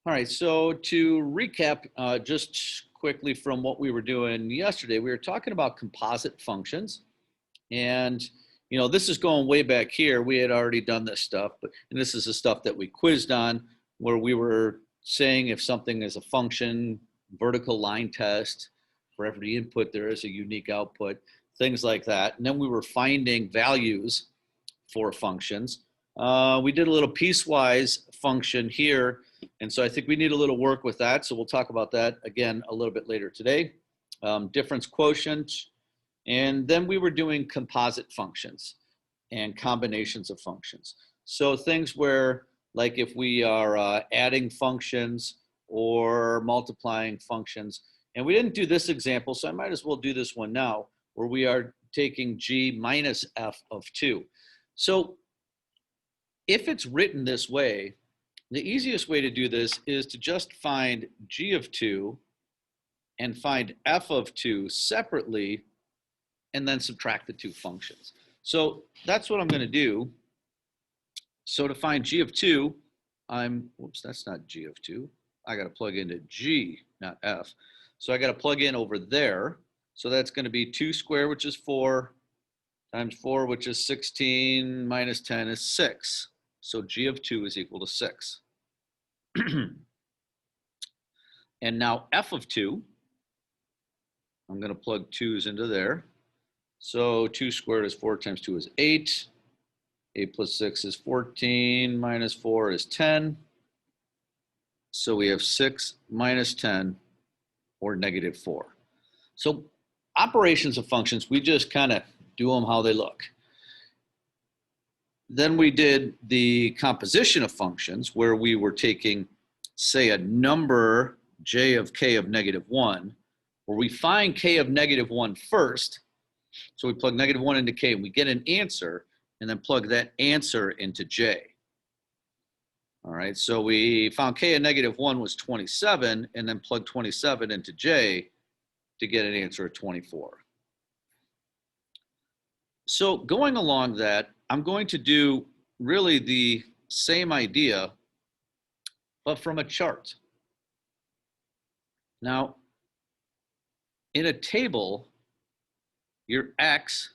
All right, so to recap just quickly from what we were doing yesterday, we were talking about composite functions. And, this is going way back here. We had already done this stuff, and this is the stuff that we quizzed on where we were saying if something is a function, vertical line test, for every input there is a unique output, things like that. And then we were finding values for functions. We did a little piecewise function here, and so I think we need a little work with that. So we'll talk about that again a little bit later today. Difference quotient, and then we were doing composite functions and combinations of functions. So things where, like if we are adding functions or multiplying functions, and we didn't do this example, so I might as well do this one now, where we are taking g minus f of 2. So if it's written this way, the easiest way to do this is to just find g of 2 and find f of 2 separately and then subtract the two functions. So that's what I'm going to do. So to find g of 2, whoops, that's not g of 2. I got to plug into g, not f. So I got to plug in over there. So that's going to be 2 squared, which is 4, times 4, which is 16, minus 10 is 6. So g of 2 is equal to 6. And now f of 2, I'm going to plug 2's into there. So 2 squared is 4 times 2 is 8. 8 plus 6 is 14, minus 4 is 10. So we have 6 minus 10, or negative 4. So operations of functions, we just kind of do them how they look. Then we did the composition of functions, where we were taking, say, a number j of k of negative 1, where we find k of negative 1 first. So we plug negative 1 into k, and we get an answer, and then plug that answer into j. All right, so we found k of negative 1 was 27, and then plug 27 into j to get an answer of 24. So going along that, I'm going to do really the same idea, but from a chart. Now, in a table, your x,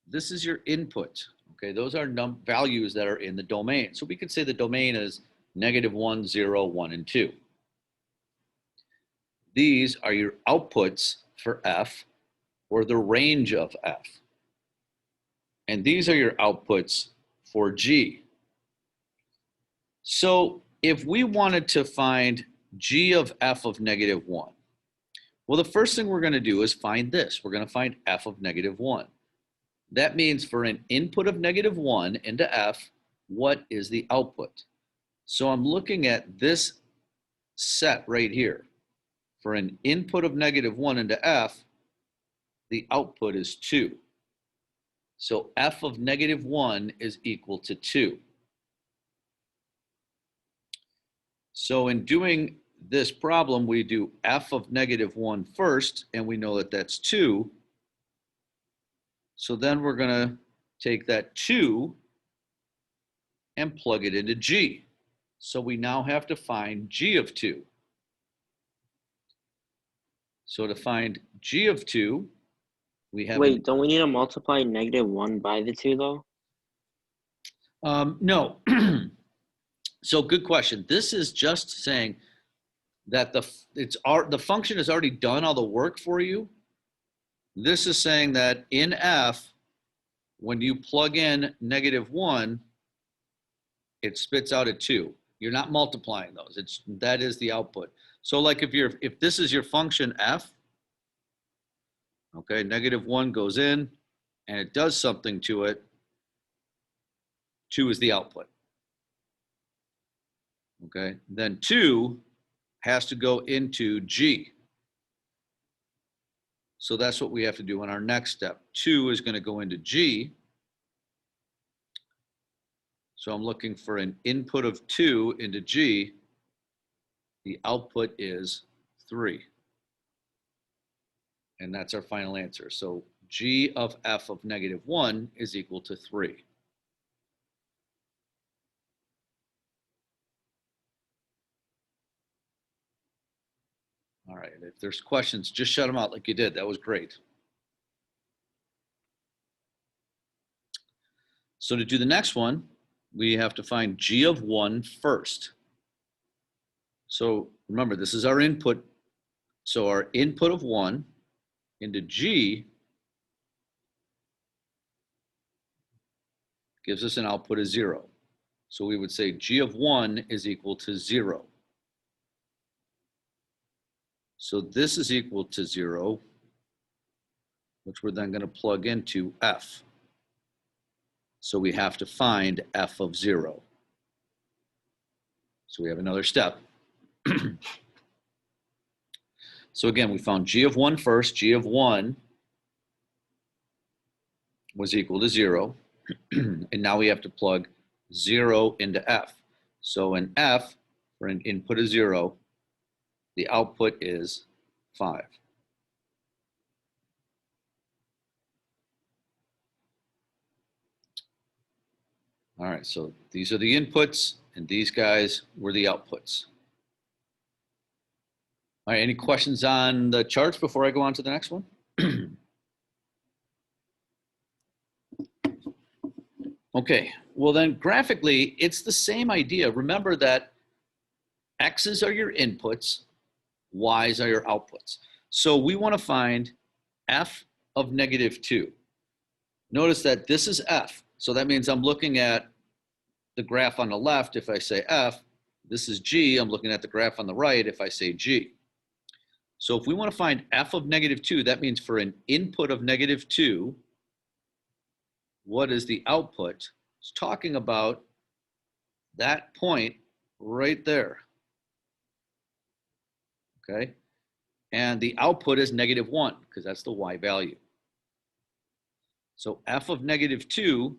this is your input. Okay, those are values that are in the domain. So we could say the domain is negative 1, 0, 1, and 2. These are your outputs for f, or the range of f. And these are your outputs for g. So if we wanted to find g of f of negative 1, well, the first thing we're going to do is find this. We're going to find f of negative 1. That means for an input of negative 1 into f, what is the output? So I'm looking at this set right here. For an input of negative 1 into f, the output is 2. So f of negative 1 is equal to 2. So in doing this problem, we do f of negative 1 first, and we know that that's 2. So then we're going to take that 2 and plug it into g. So we now have to find g of 2. So to find g of 2, we have... Wait, don't we need to multiply negative 1 by the 2, though? No. So good question. This is just saying that the function has already done all the work for you. This is saying that in f, when you plug in negative 1, it spits out a 2. You're not multiplying those. That is the output. So like if this is your function f, okay, negative 1 goes in and it does something to it. 2 is the output. Okay, then 2 has to go into g. So that's what we have to do in our next step. 2 is going to go into g. So I'm looking for an input of 2 into g. The output is 3. And that's our final answer. So g of f of negative 1 is equal to 3. right, if there's questions, just shut them out like you did. That was great. So to do the next one, we have to find g of 1 first. So remember, this is our input. So our input of 1 into g gives us an output of 0. So we would say g of 1 is equal to 0. So this is equal to 0, which we're then going to plug into f. So we have to find f of 0. So we have another step. So again, we found g of 1 first. G of 1 was equal to 0. And now we have to plug 0 into f. So in f, for an input of 0, the output is 5. All right, so these are the inputs, and these guys were the outputs. All right, any questions on the charts before I go on to the next one? Okay, well then graphically, it's the same idea. Remember that X's are your inputs, Y's are your outputs. So we want to find f of negative 2. Notice that this is f. So that means I'm looking at the graph on the left if I say f. This is g. I'm looking at the graph on the right if I say g. So if we want to find f of negative 2, that means for an input of negative 2, what is the output? It's talking about that point right there. Okay? And the output is negative 1 because that's the y value. So f of negative 2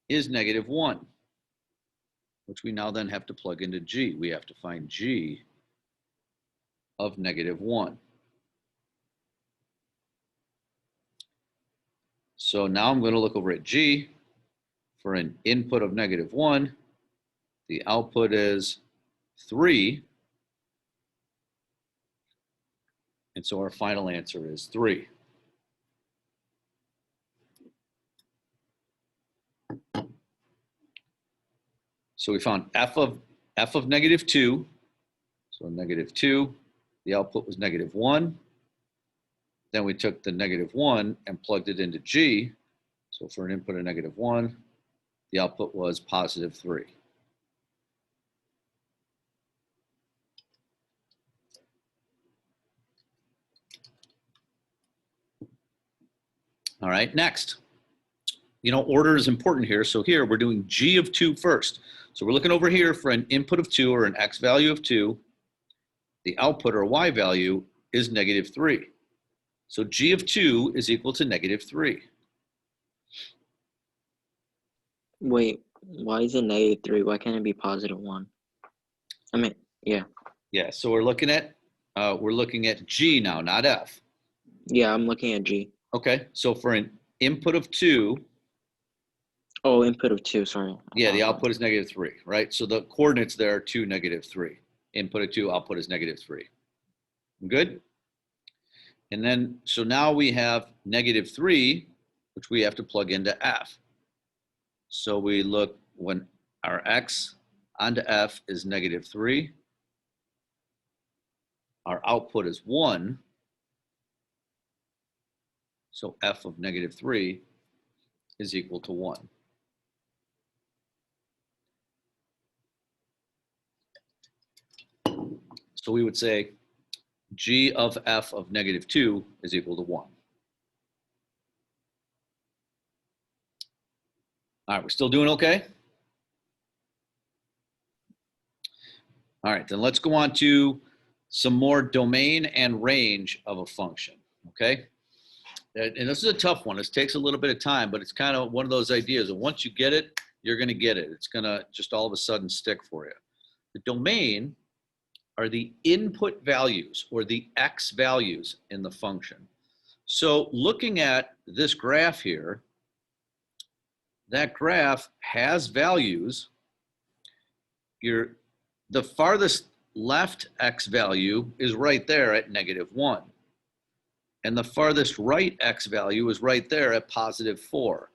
is negative 1, which we now then have to plug into g. We have to find g of negative 1. So now I'm going to look over at g. For an input of negative 1, the output is 3. And so our final answer is 3. So we found f of negative 2. So negative 2, the output was negative 1. Then we took the negative 1 and plugged it into g. So for an input of negative 1, the output was positive 3. All right, next. You know, order is important here. So here we're doing g of 2 first. So we're looking over here for an input of 2 or an x value of 2. The output or y value is negative 3. So g of 2 is equal to negative 3. Wait, why is it negative 3? Why can't it be positive 1? I mean, yeah. Yeah, so we're looking at g now, not f. Yeah, I'm looking at G. Okay, so for an input of 2, Oh, input of 2, sorry. yeah, the output is negative 3, right? So the coordinates there are 2, negative 3. Input of 2, output is negative 3. Good? And then, so now we have negative 3, which we have to plug into f. So we look when our x onto f is negative 3. Our output is 1. So f of negative 3 is equal to 1. So we would say g of f of negative 2 is equal to 1. All right, we're still doing okay? All right, then let's go on to some more domain and range of a function, okay? And this is a tough one. This takes a little bit of time, but it's kind of one of those ideas that once you get it, you're going to get it. It's going to just all of a sudden stick for you. The domain are the input values or the x values in the function. So looking at this graph here, that graph has values. The farthest left x value is right there at -1. And the farthest right x value is right there at +4.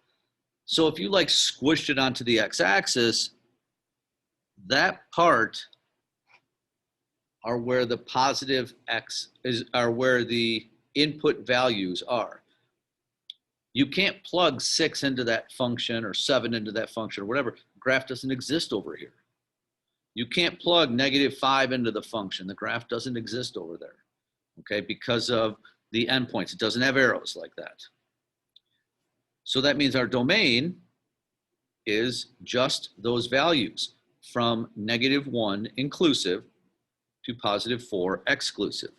So if you like squished it onto the x-axis, that part are where the positive x are where the input values are. You can't plug 6 into that function or 7 into that function or whatever. Graph doesn't exist over here. You can't plug -5 into the function. The graph doesn't exist over there, okay, because of the endpoints. It doesn't have arrows like that. So that means our domain is just those values from -1 inclusive to +4 exclusive.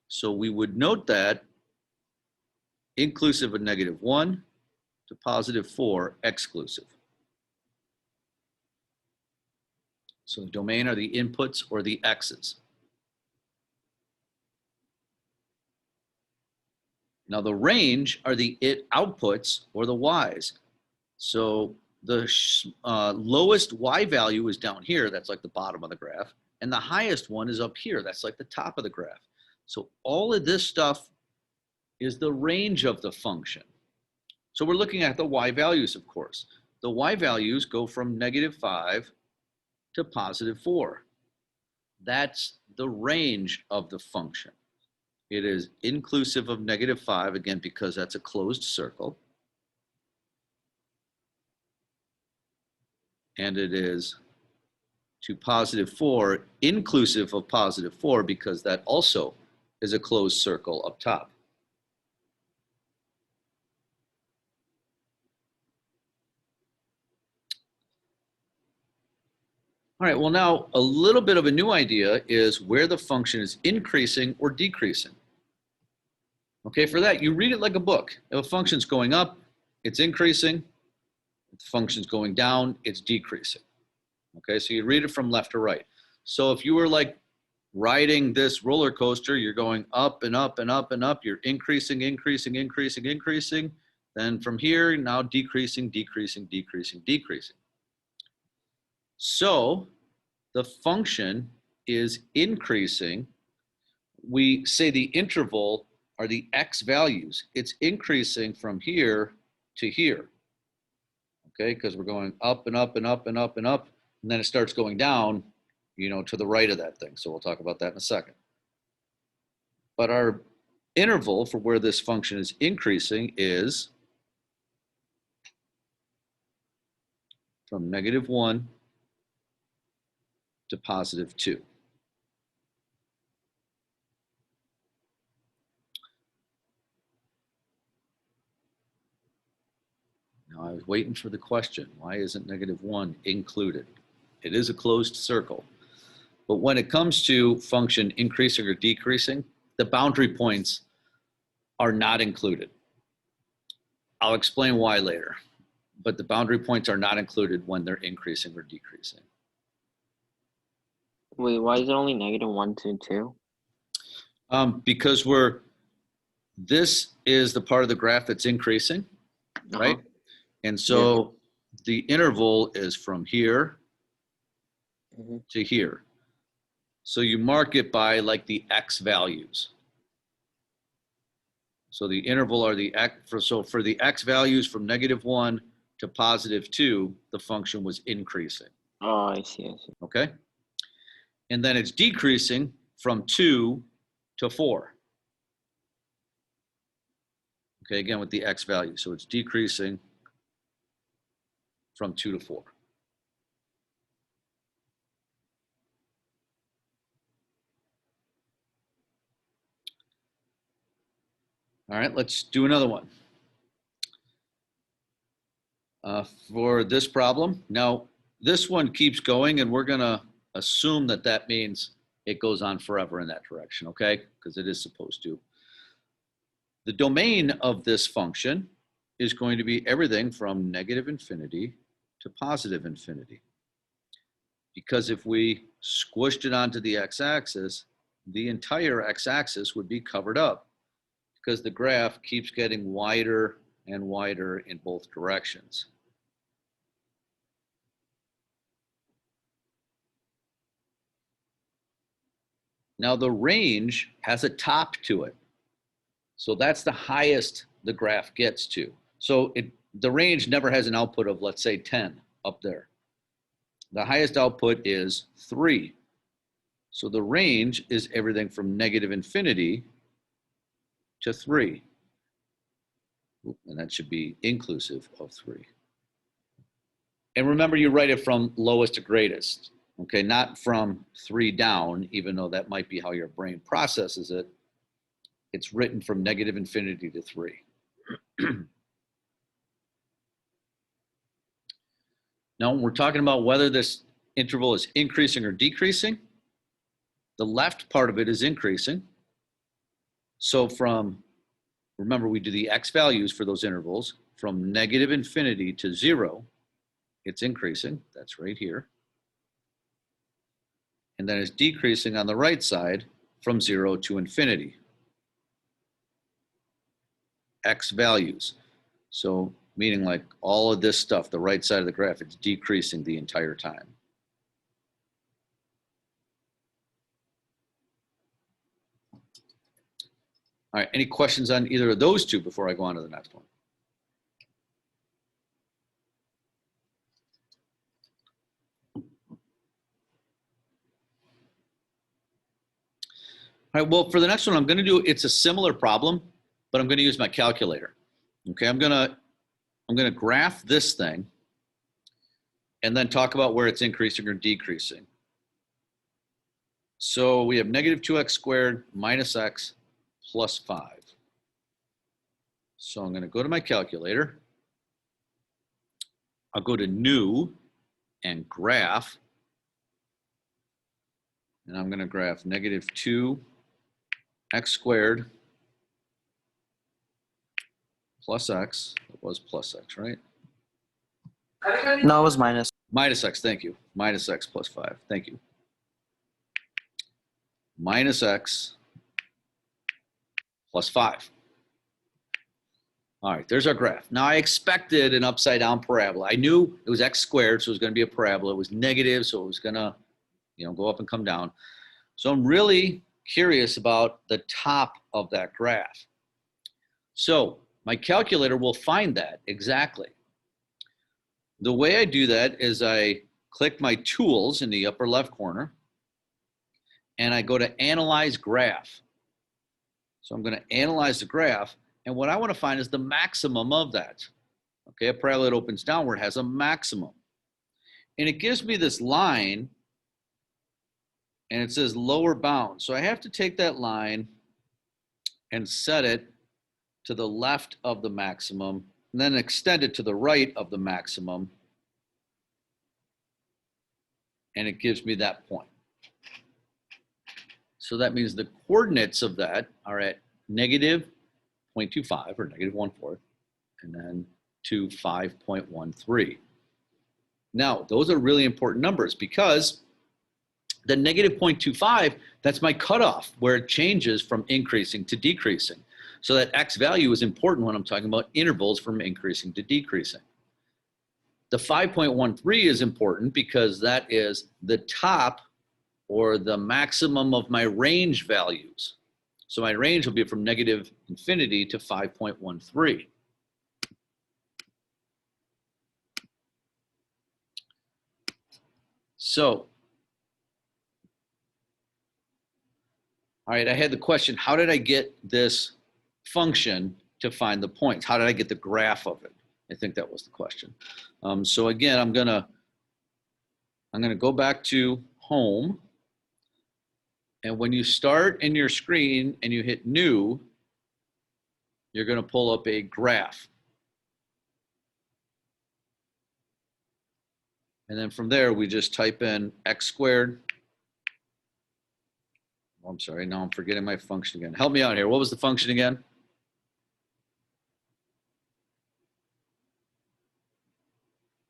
So we would note that inclusive of -1 to +4 exclusive. So the domain are the inputs or the x's. Now the range are the outputs or the y's. So the lowest y value is down here. That's like the bottom of the graph. And the highest one is up here. That's like the top of the graph. So all of this stuff is the range of the function. So we're looking at the y values, of course. The y values go from -5 to +4. That's the range of the function. It is inclusive of -5, again, because that's a closed circle. And it is to +4, inclusive of +4, because that also is a closed circle up top. All right, well now a little bit of a new idea is where the function is increasing or decreasing. Okay, for that, you read it like a book. If a function's going up, it's increasing. If the function's going down, it's decreasing. Okay, so you read it from left to right. So if you were like riding this roller coaster, you're going up and up and up and up, you're increasing, increasing, increasing, increasing. Then from here, now decreasing, decreasing, decreasing, decreasing. So the function is increasing. We say the interval are the x values. It's increasing from here to here. Okay, because we're going up and up and up and up and up, and then it starts going down, to the right of that thing. So we'll talk about that in a second. But our interval for where this function is increasing is from -1 to +2. Now I was waiting for the question, why isn't -1 included? It is a closed circle. But when it comes to function increasing or decreasing, the boundary points are not included. I'll explain why later, but the boundary points are not included when they're increasing or decreasing. Wait, why is it only -1 to 2? Because this is the part of the graph that's increasing, right? And so the interval is from here to here. So you mark it by like the x values. So the interval are the x, for the x values from -1 to +2, the function was increasing. Oh, I see. Okay? And then it's decreasing from 2 to 4. Okay, again with the x value. So it's decreasing from 2 to 4. All right, let's do another one. For this problem, now this one keeps going, and we're gonna assume that that means it goes on forever in that direction, okay? Because it is supposed to. The domain of this function is going to be everything from -infinity to +infinity. Because if we squished it onto the x-axis, the entire x-axis would be covered up because the graph keeps getting wider and wider in both directions. Now the range has a top to it. So that's the highest the graph gets to. So the range never has an output of, let's say, 10 up there. The highest output is 3. So the range is everything from negative infinity to 3. And that should be inclusive of 3. And remember, you write it from lowest to greatest, okay? Not from 3 down, even though that might be how your brain processes it. It's written from negative infinity to 3. Now, we're talking about whether this interval is increasing or decreasing. The left part of it is increasing. So remember, we do the x values for those intervals. From negative infinity to 0, it's increasing. That's right here. And then it's decreasing on the right side from 0 to infinity. X values. So meaning like all of this stuff, the right side of the graph, it's decreasing the entire time. All right, any questions on either of those two before I go on to the next one? All right, well, for the next one, I'm gonna do, it's a similar problem, but I'm gonna use my calculator. Okay, I'm gonna graph this thing and then talk about where it's increasing or decreasing. So we have negative 2x squared minus x plus 5. So I'm going to go to my calculator. I'll go to new and graph. And I'm going to graph negative 2x squared plus x. It was plus x, right? No, it was minus. Minus x, thank you. Minus x plus 5, thank you. Minus x plus 5. All right, there's our graph. Now I expected an upside down parabola. I knew it was x squared, so it was going to be a parabola. It was negative, so it was going to, go up and come down. So I'm really curious about the top of that graph. So my calculator will find that exactly. The way I do that is I click my tools in the upper left corner, and I go to Analyze Graph. So I'm going to analyze the graph, and what I want to find is the maximum of that. Okay, a parabola that opens downward has a maximum. And it gives me this line, and it says lower bound. So I have to take that line and set it to the left of the maximum, and then extend it to the right of the maximum, and it gives me that point. So that means the coordinates of that are at negative 0.25 or negative 1/4, and then to 5.13. Now, those are really important numbers because the negative 0.25, that's my cutoff where it changes from increasing to decreasing. So that x value is important when I'm talking about intervals from increasing to decreasing. The 5.13 is important because that is the top or the maximum of my range values. So my range will be from negative infinity to 5.13. So, all right, I had the question, how did I get this function to find the points? How did I get the graph of it? I think that was the question. So again, I'm gonna go back to home. And when you start in your screen and you hit new, you're going to pull up a graph. And then from there, we just type in x squared. Oh, I'm sorry, now I'm forgetting my function again. Help me out here. What was the function again?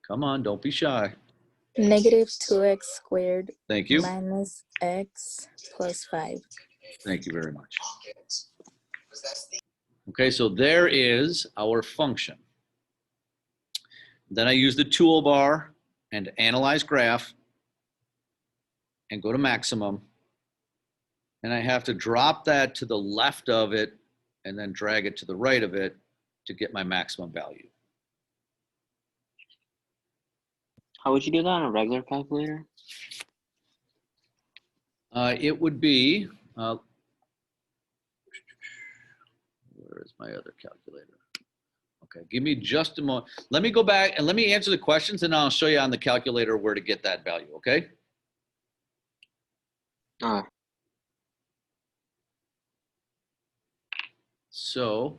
Come on, don't be shy. Negative 2x squared Thank you. minus x plus 5. Thank you very much. Okay, so there is our function. Then I use the toolbar and analyze graph and go to maximum. and I have to drop that to the left of it and then drag it to the right of it to get my maximum value. How would you do that on a regular calculator? It would be, where is my other calculator? Okay, give me just a moment. Let me go back and let me answer the questions, and I'll show you on the calculator where to get that value, okay? Oh, So,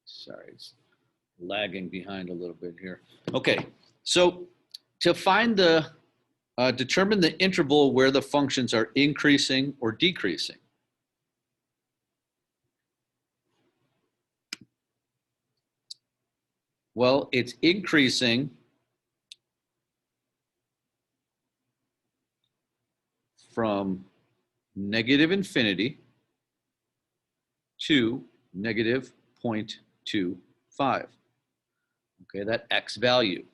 sorry, it's lagging behind a little bit here. Okay, so to find the, determine the interval where the functions are increasing or decreasing. Well, it's increasing from negative infinity to negative 0.25. Okay, that x value.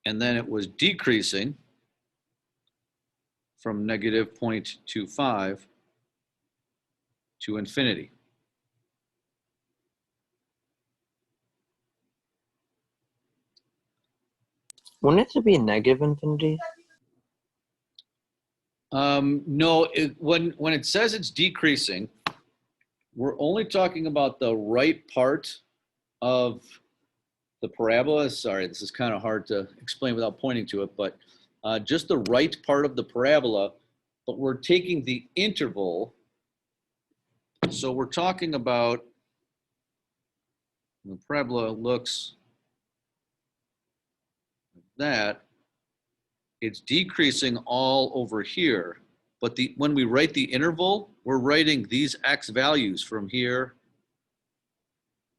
And then it was decreasing from negative 0.25 to infinity. Wouldn't it be negative infinity? No, when it says it's decreasing, we're only talking about the right part of the parabola. Sorry, this is kind of hard to explain without pointing to it, but just the right part of the parabola, but we're taking the interval. So we're talking about, the parabola looks like that. It's decreasing all over here, but when we write the interval, we're writing these x values from here.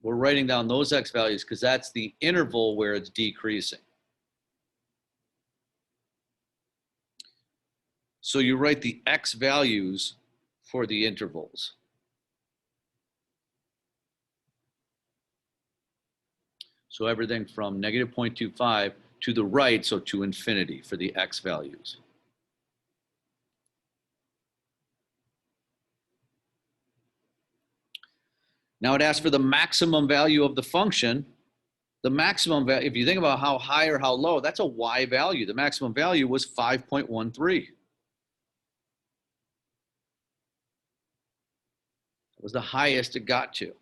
We're writing down those x values because that's the interval where it's decreasing. So you write the x values for the intervals. So everything from negative 0.25 to the right, so to infinity for the x values. Now it asks for the maximum value of the function. The maximum value, if you think about how high or how low, that's a y value. The maximum value was 5.13. It was the highest it got to.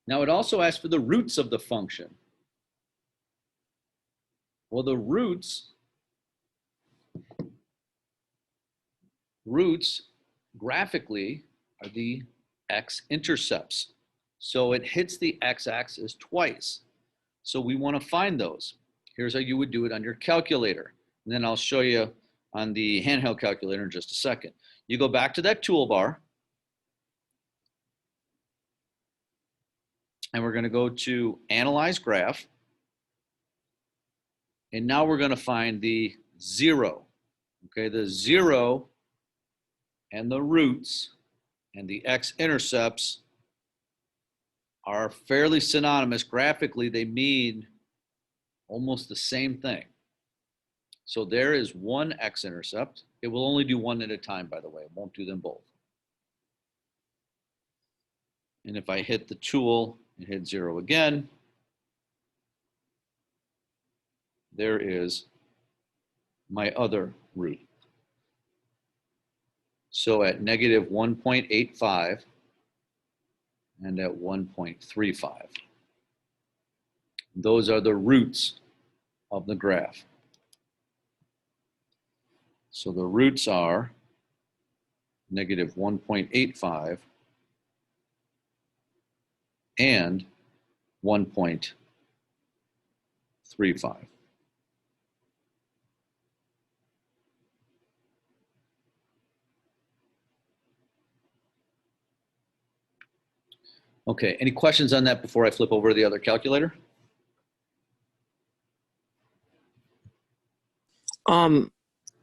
Now it also asks for the roots of the function. Well, the roots graphically are the x-intercepts. So it hits the x-axis twice. So we want to find those. Here's how you would do it on your calculator. And then I'll show you on the handheld calculator in just a second. You go back to that toolbar. And we're going to go to Analyze Graph. And now we're going to find the 0. Okay, the 0 and the roots and the x-intercepts are fairly synonymous. Graphically, they mean almost the same thing. So there is one x-intercept. It will only do one at a time, by the way. It won't do them both. And if I hit the tool and hit 0 again, there is my other root. So at negative 1.85 and at 1.35. Those are the roots of the graph. So the roots are negative 1.85 and 1.35. Okay, any questions on that before I flip over to the other calculator?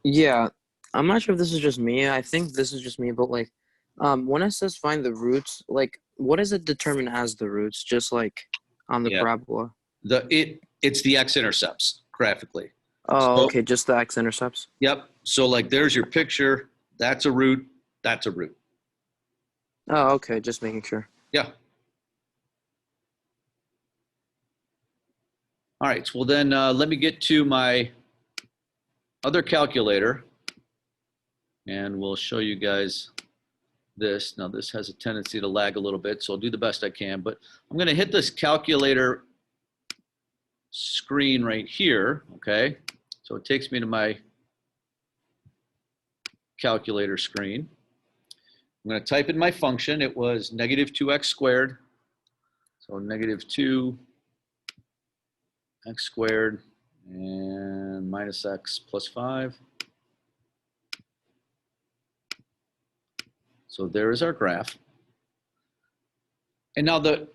Yeah, I'm not sure if this is just me. I think this is just me, but like, when it says find the roots, like, what does it determine as the roots? Just like on the Yeah. parabola. It's the x-intercepts graphically. Oh, So, okay, just the x-intercepts. yep. So like there's your picture. That's a root. That's a root. Oh, okay, just making sure. Yeah. All right. Well, then let me get to my other calculator and we'll show you guys this. Now, this has a tendency to lag a little bit, so I'll do the best I can. But I'm going to hit this calculator screen right here, okay? So it takes me to my calculator screen. I'm going to type in my function. It was negative 2x squared. So negative 2x squared and minus x plus 5. So there is our graph. And now the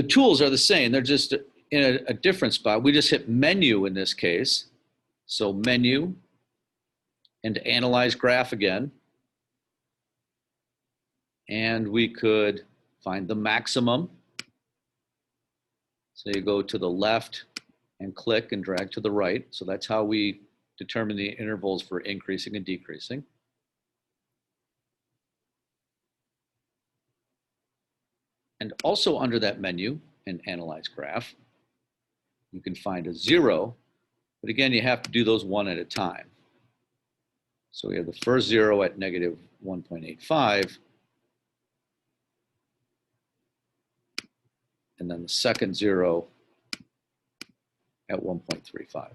tools are the same. They're just in a different spot. We just hit menu in this case. So menu and analyze graph again. And we could find the maximum. So you go to the left and click and drag to the right. So that's how we determine the intervals for increasing and decreasing. And also under that menu and analyze graph, you can find a 0, but again, you have to do those one at a time. So we have the first 0 at negative 1.85, and then the second 0 at 1.35.